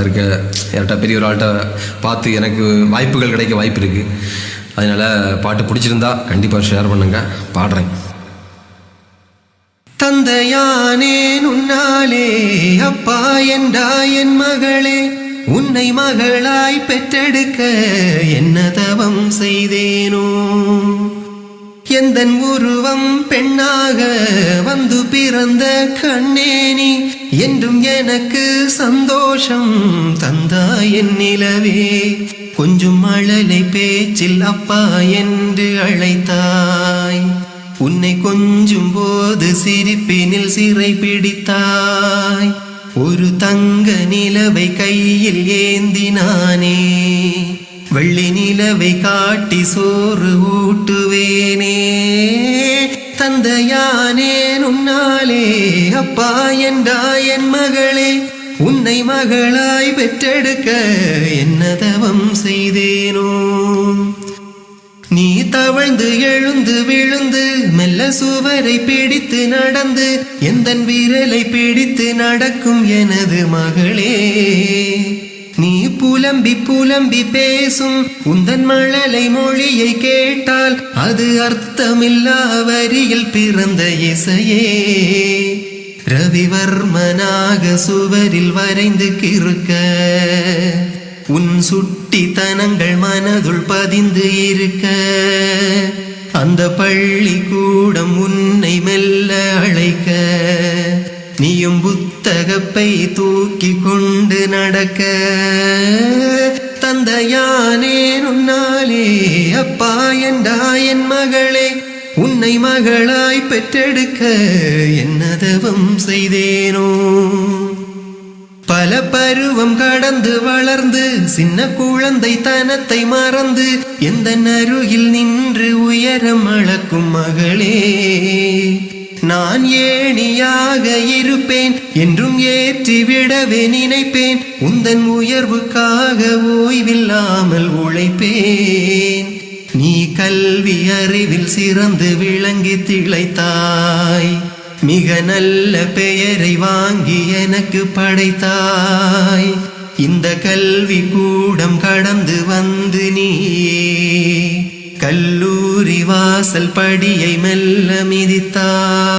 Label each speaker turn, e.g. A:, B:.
A: இருக்க யார்கிட்ட பெரிய ஒரு ஆள்கிட்ட பார்த்து எனக்கு வாய்ப்புகள் கிடைக்க வாய்ப்பு இருக்குது. அதனால் பாட்டு பிடிச்சிருந்தா கண்டிப்பாக ஷேர் பண்ணுங்கள். பாடுறேன்.
B: தந்தையானே உன்னாலே அப்பா என்றா என் மகளே, உன்னை மகளாய் பெற்றெடுக்க என்ன தவம் செய்தேனோ. எந்தன் உருவம் பெண்ணாக வந்து பிறந்த கண்ணேனி, என்றும் எனக்கு சந்தோஷம் தந்தாய் என் நிலவே. கொஞ்சம் மழலை பேச்சில் அப்பா என்று அழைத்தாய். உன்னை கொஞ்சும் போது சிரிப்பினில் சிறை பிடித்தாய். ஒரு தங்க நிலவை கையில் ஏந்தினானே, வெள்ளி நிலவை காட்டி சோறு ஊட்டுவேனே. தந்தையானே உன்னாலே அப்பா என்றா என் மகளே, உன்னை மகளாய் பெற்றெடுக்க என்ன தவம் செய்தேனோ. நீ தவழ்ந்து எழுந்து விழுந்து மெல்ல சுவரை பிடித்து நடந்து எந்தன் விரலை பிடித்து நடக்கும் எனது மகளே. நீ புலம்பி புலம்பி பேசும் உந்தன் மழலை மொழியை கேட்டால் அது அர்த்தமில்லா வரியில் பிறந்த இசையே. ரவிவர்மனாக சுவரில் வரைந்து கிறுக்க உன் சுட்டித்தனங்கள் மனதுள் பதிந்து இருக்க, அந்த பள்ளி கூடம் உன்னை மெல்ல அழைக்க, நீயும் புத்தகப்பை தூக்கி கொண்டு நடக்க. தந்தையானே உன்னாலே அப்பா என்றா என் மகளே, உன்னை மகளாய் பெற்றெடுக்க என்ன தவம் செய்தேனோ. பல பருவம் கடந்து வளர்ந்து சின்ன குழந்தை தனத்தை மறந்து எந்த அருகில் நின்று உயரம் அளக்கும் மகளே. நான் ஏணியாக இருப்பேன் என்றும் ஏற்றி விடவே நினைப்பேன். உந்தன் உயர்வுக்காக ஓய்வில்லாமல் உழைப்பேன். நீ கல்வி அறிவில் சிறந்து விளங்கி திளைத்தாய். மிக நல்ல பெயரை வாங்கி எனக்கு படைத்தாய். இந்த கல்வி கூடம் கடந்து வந்து நீயே கல்லூரி வாசல் படியை மெல்ல மிதித்தாய்.